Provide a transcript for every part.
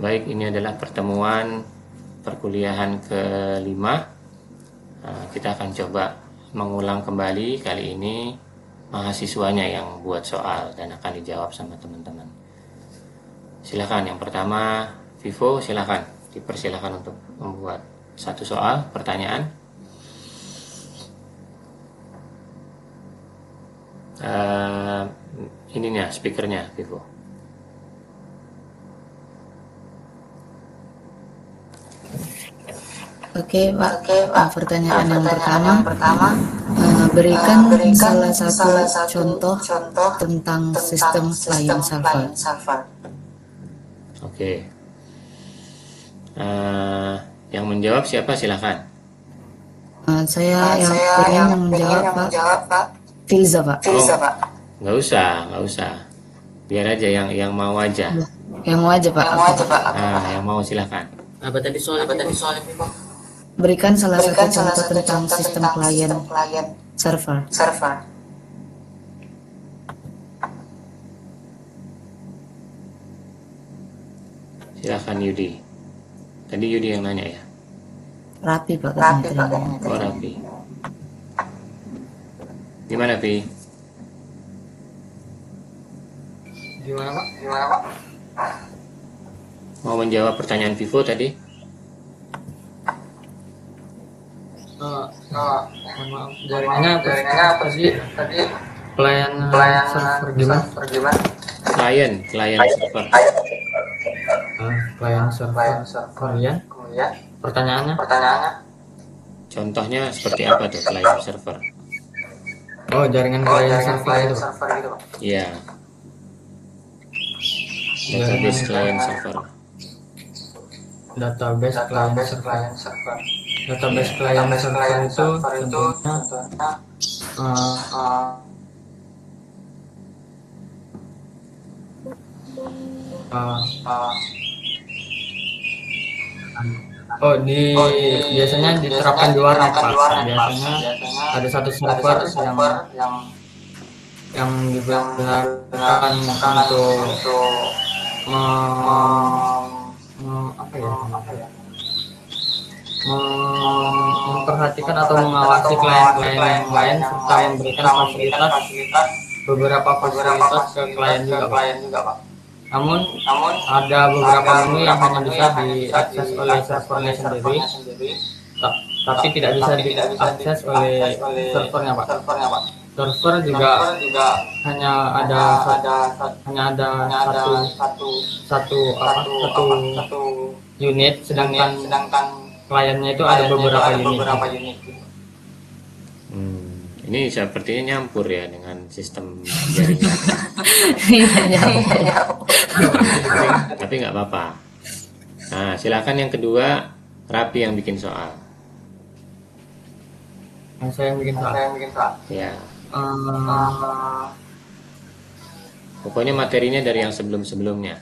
Baik, ini adalah pertemuan perkuliahan kelima. Kita akan coba mengulang kembali. Kali ini mahasiswanya yang buat soal dan akan dijawab sama teman-teman. Silakan, yang pertama Vivo, silakan dipersilakan untuk membuat satu soal pertanyaan. Ininya speakernya Vivo. Oke, Pak. Pertanyaan yang pertama, berikan salah satu contoh tentang sistem client server. Oke. Yang menjawab siapa? Silakan. Saya yang menjawab, Pak. Filza, Pak. Nggak usah. Biar aja yang mau aja. Yang mau aja, Pak. Yang mau silakan. Apa tadi soalnya, Pak? Berikan salah satu contoh tentang sistem client server. Silakan Yudi. Tadi Yudi yang nanya ya? Rapi, Pak. Oh, Rapi. Gimana, Pi? Gimana, Pak? Mau menjawab pertanyaan Vivo tadi? Maaf, jaringannya apa sih? Client server gimana? Client server. Client server. Kemudian pertanyaannya? Contohnya seperti apa tuh client server? Oh, jaringan client server itu, Pak. Iya. Database client server. Database client server. Database client server itu contohnya biasanya diterapkan di warnet, Pak. Biasanya ada satu server yang digunakan untuk memperhatikan atau mengawasi klien-klien yang lain serta memberikan beberapa fasilitas ke klien juga, Pak. Namun ada beberapa menu yang hanya bisa diakses oleh servernya sendiri, tapi tidak bisa diakses oleh servernya, Pak. Server juga hanya ada satu unit, sedangkan kliennya itu ada beberapa unit. Ini sepertinya nyampur ya dengan sistem jaringan. Tapi nggak apa-apa. Nah, silakan yang kedua, Rapi yang bikin soal. Saya yang bikin soal. Ya. Pokoknya materinya dari yang sebelum-sebelumnya.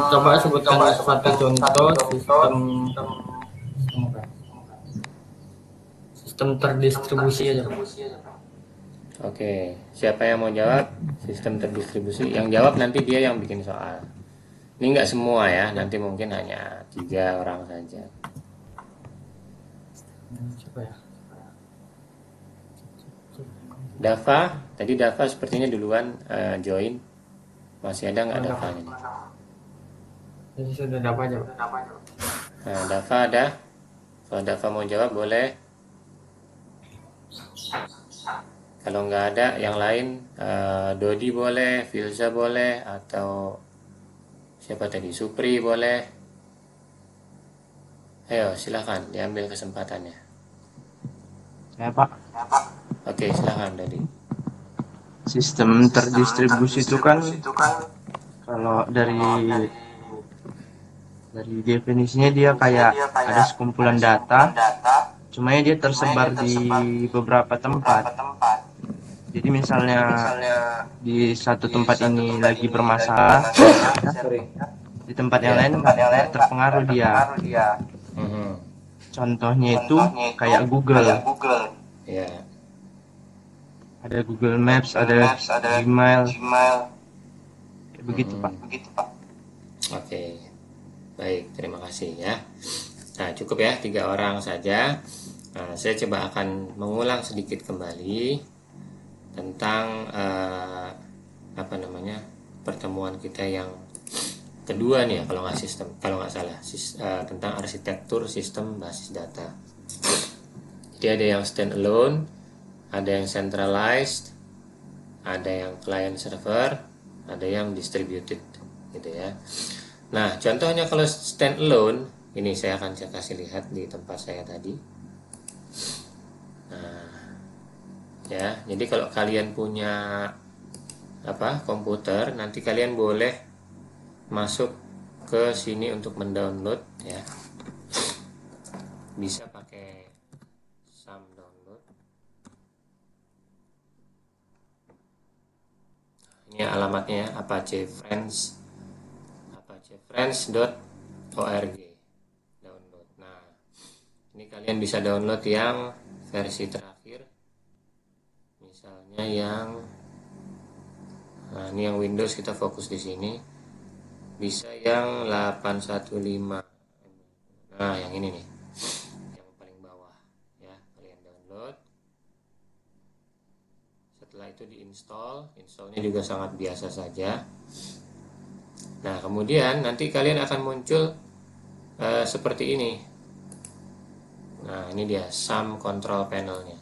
Coba sebutkan satu contoh sistem terdistribusi aja. Oke, siapa yang mau jawab sistem terdistribusi? Yang jawab nanti dia yang bikin soal. Ini nggak semua ya, nanti mungkin hanya 3 orang saja. Siapa ya? Dava, tadi Dava sepertinya duluan join. Masih ada nggak Dava ini? Jadi sudah dapat aja. Nah, Dava ada. Kalau Dava mau jawab boleh. Kalau nggak ada, yang lain Dodi boleh, Filza boleh, atau siapa tadi? Supri boleh. Ayo, silakan diambil kesempatannya. Ya, Pak. Oke, silakan Dodi. Sistem terdistribusi itu kan kalau dari definisinya dia kayak ada sekumpulan data, cuma dia tersebar di beberapa tempat. Jadi misalnya di satu tempat ini lagi bermasalah, di tempat yang lain nggak terpengaruh dia. contohnya itu kayak Google. Ya. Ada Google Maps, ada Gmail. Kayak begitu, Pak. Oke. Baik, terima kasih ya. Nah, cukup ya 3 orang saja. Nah, saya coba akan mengulang sedikit kembali tentang pertemuan kita yang kedua nih ya, kalau nggak salah, tentang arsitektur sistem basis data. Jadi ada yang standalone, ada yang centralized, ada yang client server, ada yang distributed, gitu ya. Nah, contohnya kalau standalone, ini saya akan kasih lihat di tempat saya tadi. Nah, ya, jadi kalau kalian punya komputer, nanti kalian boleh masuk ke sini untuk mendownload ya. Bisa pakai sam download. Ini alamatnya ya, apacefriends.org download. Nah, ini kalian bisa download yang versi terakhir, misalnya ini yang Windows, kita fokus di sini. Bisa yang 815. Nah, yang ini nih, yang paling bawah ya, kalian download. Setelah itu installnya juga sangat biasa saja. Nah, kemudian nanti kalian akan muncul seperti ini. Nah, ini dia SAM control panelnya.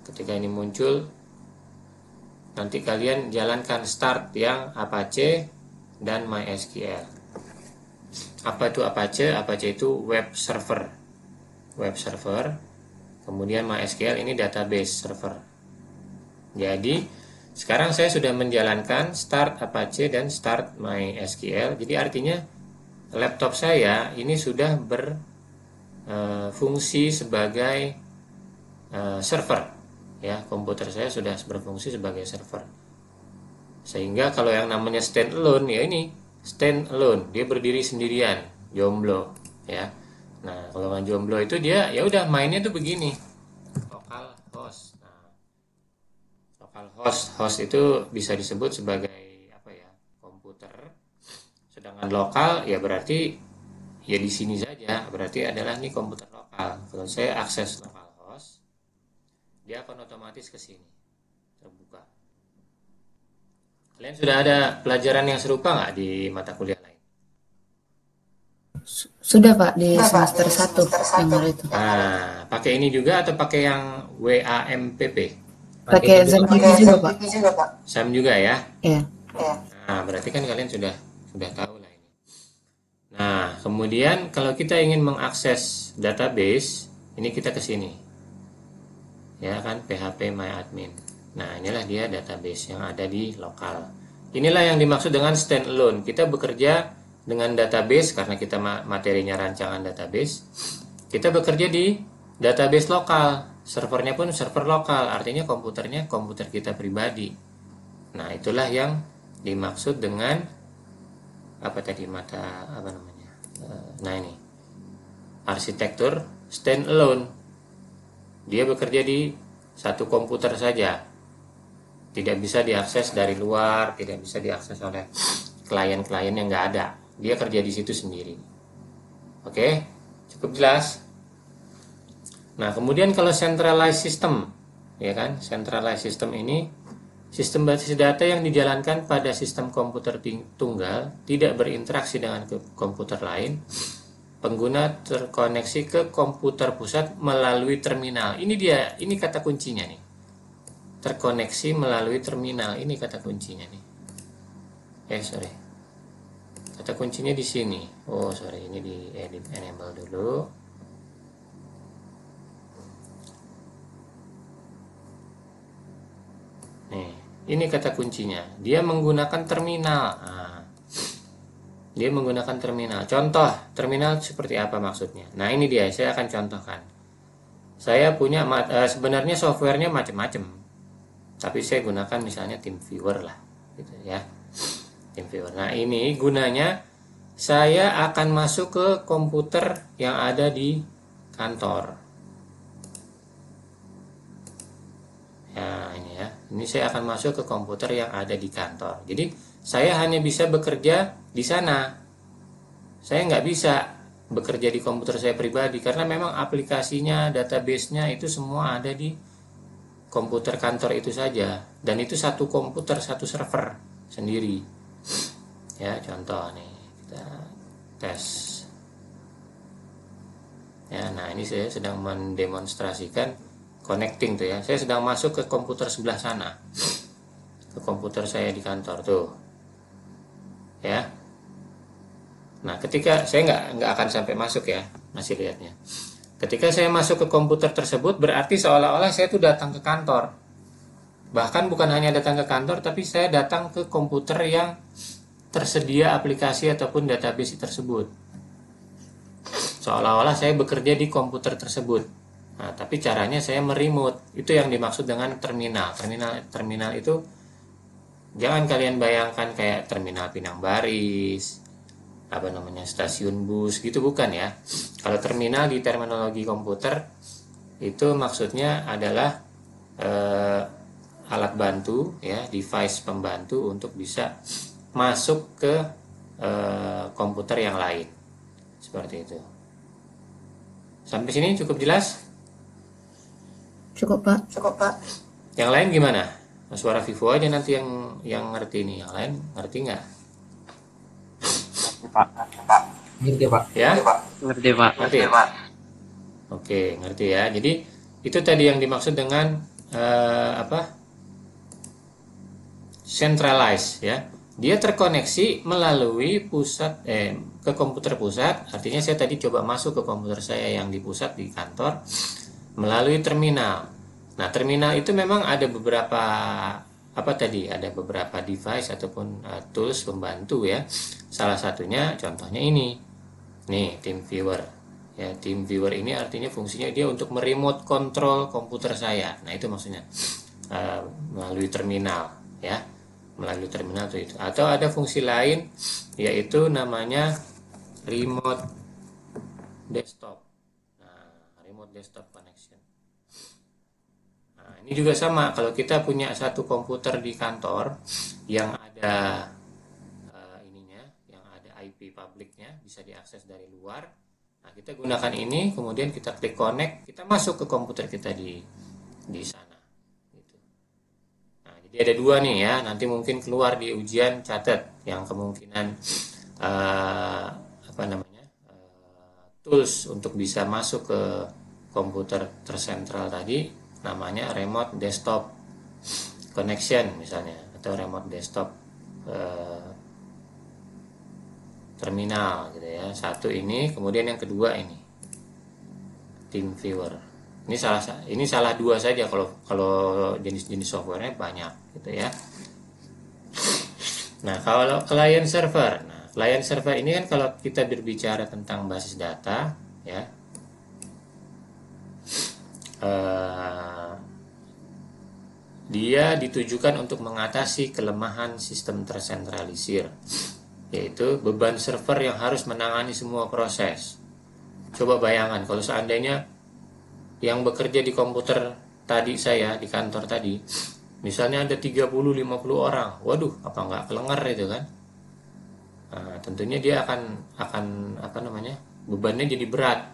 Ketika ini muncul, nanti kalian jalankan start yang Apache dan MySQL. Apa itu Apache? Apache itu web server. Kemudian MySQL ini database server. Jadi sekarang saya sudah menjalankan start Apache dan start MySQL. Jadi artinya laptop saya ini sudah berfungsi sebagai server. Ya, komputer saya sudah berfungsi sebagai server. Sehingga kalau yang namanya standalone, ya ini standalone, dia berdiri sendirian, jomblo, ya. Nah, kalau yang jomblo itu dia ya udah mainnya tuh begini. Localhost. Nah, localhost itu bisa disebut sebagai komputer. Sedangkan lokal ya berarti ya di sini saja, berarti adalah ini komputer lokal. Kalau saya akses localhost, dia akan otomatis ke sini, terbuka. Kalian sudah ada pelajaran yang serupa nggak di mata kuliah lain? Sudah Pak, di semester 1 yang hari itu. Nah, pakai ini juga atau pakai yang WAMPP? Pakai Zampi juga Pak. SAM juga ya? Iya. Nah, berarti kan kalian sudah tahu lah ini. Nah, kemudian kalau kita ingin mengakses database, ini kita ke sini. Ya kan, PHP MyAdmin. Nah, inilah dia database yang ada di lokal. Inilah yang dimaksud dengan standalone. Kita bekerja dengan database karena kita materinya rancangan database. Kita bekerja di database lokal. Servernya pun server lokal, artinya komputernya komputer kita pribadi. Nah, itulah yang dimaksud dengan ini arsitektur standalone. Dia bekerja di satu komputer saja, tidak bisa diakses dari luar, tidak bisa diakses oleh klien-klien yang nggak ada. Dia kerja di situ sendiri. Oke, cukup jelas. Nah, kemudian kalau centralized system, ya kan, centralized system ini sistem basis data yang dijalankan pada sistem komputer tunggal, tidak berinteraksi dengan komputer lain. Pengguna terkoneksi ke komputer pusat melalui terminal. Ini kata kuncinya nih. Terkoneksi melalui terminal. Ini kata kuncinya nih. Kata kuncinya di sini. Ini di edit enable dulu. Nih, ini kata kuncinya. Dia menggunakan terminal. Dia menggunakan terminal. Contoh, terminal seperti apa maksudnya? Nah, ini dia, saya akan contohkan. Saya punya, sebenarnya softwarenya macam-macam. Tapi saya gunakan misalnya TeamViewer lah. Gitu ya. TeamViewer. Nah, ini gunanya saya akan masuk ke komputer yang ada di kantor. Ya, ini ya. Ini saya akan masuk ke komputer yang ada di kantor. Jadi, saya hanya bisa bekerja di sana. Saya nggak bisa bekerja di komputer saya pribadi karena memang aplikasinya, database-nya itu semua ada di komputer kantor itu saja. Dan itu satu komputer, satu server sendiri. Ya, contoh nih, kita tes. Ya, nah ini saya sedang mendemonstrasikan connecting tuh ya. Saya sedang masuk ke komputer sebelah sana. Ke komputer saya di kantor tuh. Ya. Nah, ketika saya nggak akan sampai masuk ya, masih lihatnya. Ketika saya masuk ke komputer tersebut, berarti seolah-olah saya tuh datang ke kantor. Bahkan bukan hanya datang ke kantor, tapi saya datang ke komputer yang tersedia aplikasi ataupun database tersebut. Seolah-olah saya bekerja di komputer tersebut. Nah, tapi caranya saya meremote. Itu yang dimaksud dengan terminal. Terminal itu jangan kalian bayangkan kayak terminal Pinang Baris, apa namanya, stasiun bus gitu, bukan ya. Kalau terminal di terminologi komputer itu maksudnya adalah alat bantu ya, device pembantu untuk bisa masuk ke komputer yang lain. Seperti itu. Sampai sini cukup jelas? Cukup, Pak. Yang lain gimana? Suara Vivo aja nanti yang ngerti nih. Yang lain ngerti nggak? Pak. Ngerti, Pak. Ya? Ngerti, Pak. Ngerti? Oke, ngerti ya. Jadi itu tadi yang dimaksud dengan centralized ya. Dia terkoneksi melalui pusat ke komputer pusat. Artinya saya tadi coba masuk ke komputer saya yang di pusat di kantor melalui terminal. Nah, terminal itu memang ada beberapa ada beberapa device ataupun tools pembantu ya. Salah satunya contohnya ini. Nih, TeamViewer. Ya, TeamViewer ini artinya fungsinya dia untuk meremote control komputer saya. Nah, itu maksudnya melalui terminal ya. Melalui terminal itu. Atau ada fungsi lain yaitu namanya remote desktop. Nah, remote desktop connection. Nah, ini juga sama. Kalau kita punya satu komputer di kantor yang ada yang ada IP publiknya, bisa diakses dari luar. Nah, kita gunakan ini, kemudian kita klik connect, kita masuk ke komputer kita di sana. Gitu. Nah, jadi ada dua nih ya. Nanti mungkin keluar di ujian, catat yang kemungkinan tools untuk bisa masuk ke komputer tersentral tadi namanya remote desktop connection misalnya, atau remote desktop terminal gitu ya. Satu ini, kemudian yang kedua ini TeamViewer. Ini salah dua saja, kalau jenis-jenis softwarenya banyak gitu ya. Nah, kalau client server. Nah, client server ini kan kalau kita berbicara tentang basis data ya. Dia ditujukan untuk mengatasi kelemahan sistem tersentralisir, yaitu beban server yang harus menangani semua proses. Coba bayangkan kalau seandainya yang bekerja di komputer tadi saya di kantor tadi, misalnya ada 30-50 orang, waduh, apa nggak kelengar itu kan? Nah, tentunya dia akan bebannya jadi berat.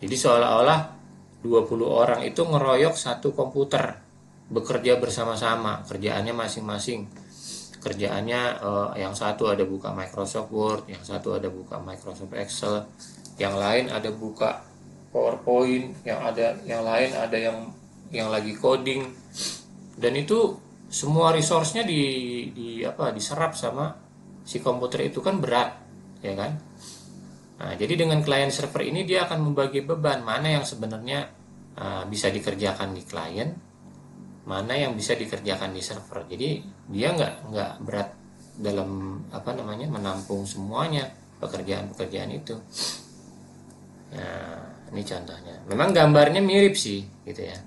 Jadi seolah-olah 20 orang itu ngeroyok satu komputer, bekerja bersama-sama, kerjaannya masing-masing. Kerjaannya yang satu ada buka Microsoft Word, yang satu ada buka Microsoft Excel, yang lain ada buka PowerPoint, yang lain ada yang lagi coding. Dan itu semua resource-nya diserap sama si komputer itu, kan berat, ya kan? Nah, jadi dengan client server ini dia akan membagi beban, mana yang sebenarnya bisa dikerjakan di client, mana yang bisa dikerjakan di server. Jadi dia nggak berat dalam menampung semuanya pekerjaan-pekerjaan itu. Nah, ini contohnya. Memang gambarnya mirip sih, gitu ya.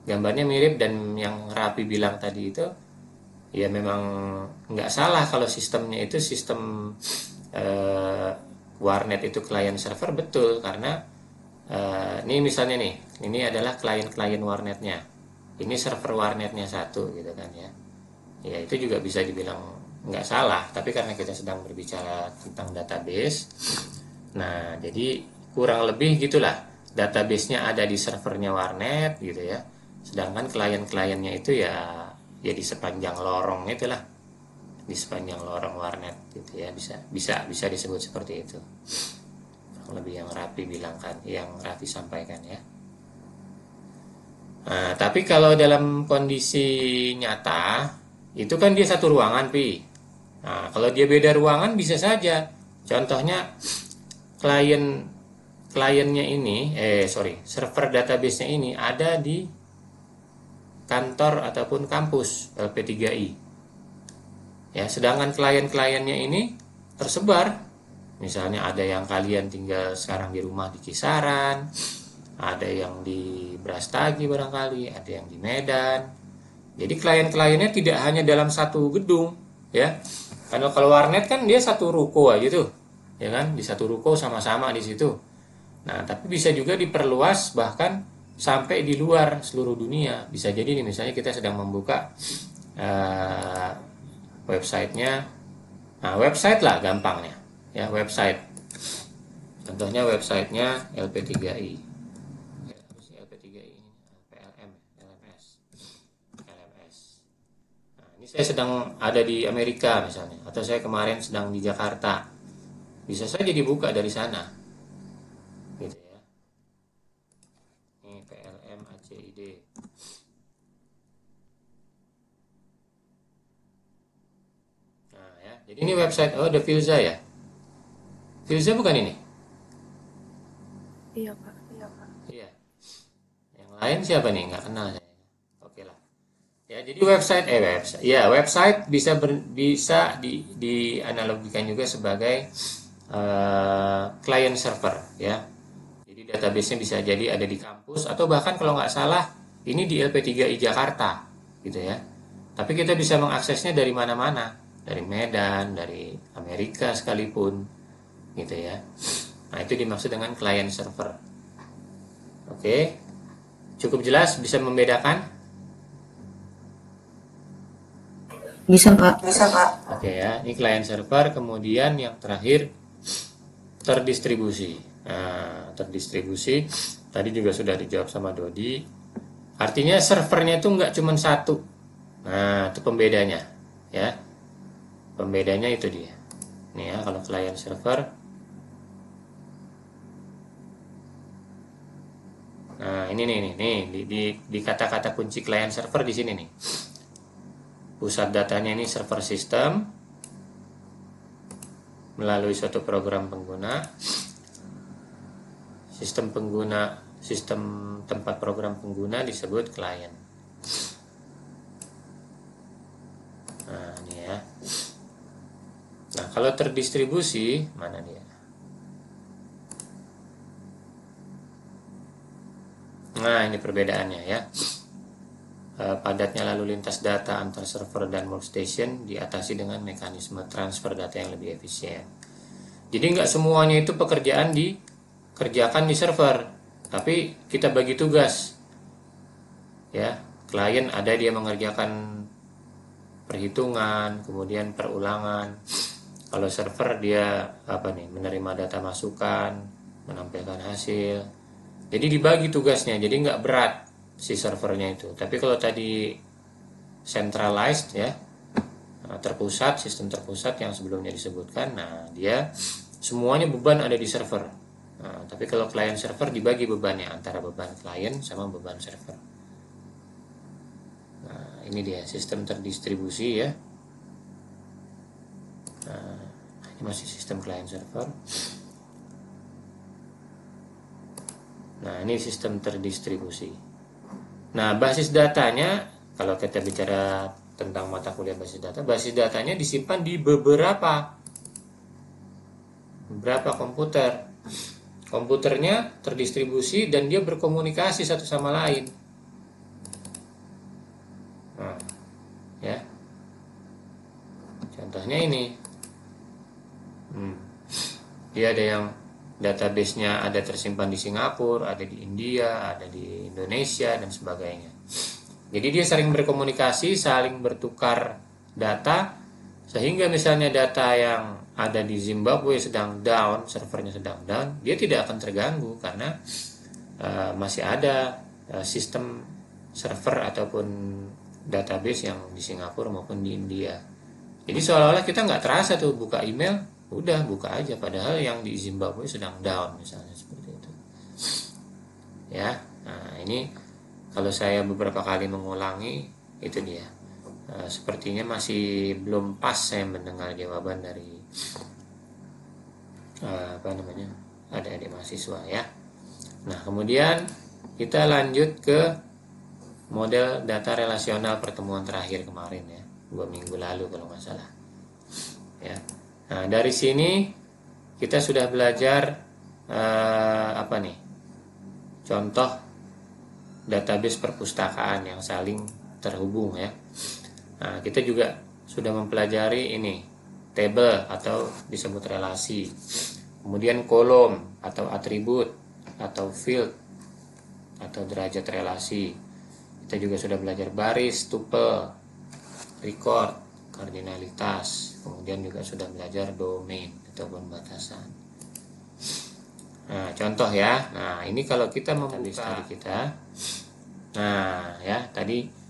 Gambarnya mirip, dan yang Rapi bilang tadi itu ya memang nggak salah kalau sistemnya itu sistem warnet itu klien server, betul, karena ini misalnya nih, ini adalah klien warnetnya, ini server warnetnya satu gitu kan ya. Ya itu juga bisa dibilang nggak salah, tapi karena kita sedang berbicara tentang database, nah jadi kurang lebih gitulah, databasenya ada di servernya warnet gitu ya, sedangkan klien-kliennya itu ya di sepanjang lorong itulah, di sepanjang lorong warnet gitu ya, bisa disebut seperti itu. Lebih yang Raffi bilang kan, yang Raffi sampaikan ya. Nah, tapi kalau dalam kondisi nyata itu kan dia satu ruangan, Pi. Nah, kalau dia beda ruangan bisa saja. Contohnya kliennya ini, server database-nya ini ada di kantor ataupun kampus LP3I. Ya, sedangkan klien-kliennya ini tersebar. Misalnya ada yang kalian tinggal sekarang di rumah di Kisaran, ada yang di Brastagi barangkali, ada yang di Medan. Jadi klien-kliennya tidak hanya dalam satu gedung, ya. Karena kalau warnet kan dia satu ruko aja tuh, ya kan, di satu ruko sama-sama di situ. Nah, tapi bisa juga diperluas bahkan sampai di luar seluruh dunia. Bisa jadi nih, misalnya kita sedang membuka websitenya, nah website lah gampangnya, ya website. Contohnya websitenya LP3I. LP3I ini PLM, LMS. Nah, ini saya sedang ada di Amerika misalnya, atau saya kemarin sedang di Jakarta. Bisa saja dibuka dari sana. Gitu ya. Ini PLM ACID. Nah, ya. Jadi ini website The Filza ya. Filza bukan ini? Iya, Pak. Iya. Yang lain siapa nih? Nggak kenal saya. Oke lah. Ya, jadi website bisa dianalogikan juga sebagai client server ya. Jadi database-nya bisa jadi ada di kampus atau bahkan kalau nggak salah ini di LP3I Jakarta gitu ya. Tapi kita bisa mengaksesnya dari mana-mana, dari Medan, dari Amerika sekalipun gitu ya. Nah, itu dimaksud dengan client server. Oke. Cukup jelas, bisa membedakan? Bisa, Pak. Oke ya, ini client server, kemudian yang terakhir terdistribusi. Nah, terdistribusi tadi juga sudah dijawab sama Dodi. Artinya servernya itu nggak cuma satu. Nah, itu pembedanya ya. Pembedanya itu dia. Nih ya, kalau client server. Nah, ini di kata-kata kunci client server di sini nih. Pusat datanya ini server system melalui suatu program pengguna. Sistem tempat program pengguna disebut client. Nah, ini ya. Nah, kalau terdistribusi, mana dia? Nah, ini perbedaannya ya. Padatnya lalu lintas data antar server dan workstation diatasi dengan mekanisme transfer data yang lebih efisien. Jadi nggak semuanya itu pekerjaan dikerjakan di server, tapi kita bagi tugas. Ya, klien ada dia mengerjakan perhitungan, kemudian perulangan. Kalau server dia menerima data masukan, menampilkan hasil. Jadi dibagi tugasnya, jadi nggak berat si servernya itu. Tapi kalau tadi centralized ya, terpusat, sistem terpusat yang sebelumnya disebutkan, nah dia semuanya beban ada di server. Nah, tapi kalau client server dibagi bebannya antara beban klien sama beban server. Nah, ini dia sistem terdistribusi ya. Nah, ini masih sistem client server. Nah, ini sistem terdistribusi. Nah, basis datanya, kalau kita bicara tentang mata kuliah basis datanya disimpan di beberapa komputer. Komputernya terdistribusi dan dia berkomunikasi satu sama lain. Nah, ya. Contohnya ini. Dia ada yang database-nya ada tersimpan di Singapura, ada di India, ada di Indonesia, dan sebagainya. Jadi dia saling berkomunikasi, saling bertukar data, sehingga misalnya data yang ada di Zimbabwe sedang down, servernya sedang down, dia tidak akan terganggu karena masih ada sistem server ataupun database yang di Singapura maupun di India. Jadi seolah-olah kita nggak terasa tuh buka email, udah buka aja, padahal yang di Zimbabwe sedang down misalnya, seperti itu. Ya, nah ini kalau saya beberapa kali mengulangi, itu dia. Sepertinya masih belum pas saya mendengar jawaban dari adik-adik mahasiswa ya. Nah, kemudian kita lanjut ke model data relasional pertemuan terakhir kemarin ya, 2 minggu lalu kalau nggak salah. Ya. Nah, dari sini kita sudah belajar contoh database perpustakaan yang saling terhubung ya. Nah, kita juga sudah mempelajari ini table atau disebut relasi, kemudian kolom atau atribut atau field atau derajat relasi. Kita juga sudah belajar baris, tuple, record, kardinalitas, kemudian juga sudah belajar domain ataupun batasan. Nah, contoh ya. Nah, ini kalau kita membuka kita. Nah, ya, tadi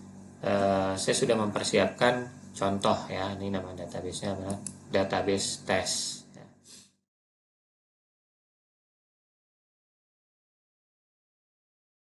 saya sudah mempersiapkan contoh ya. Ini nama database-nya adalah database test.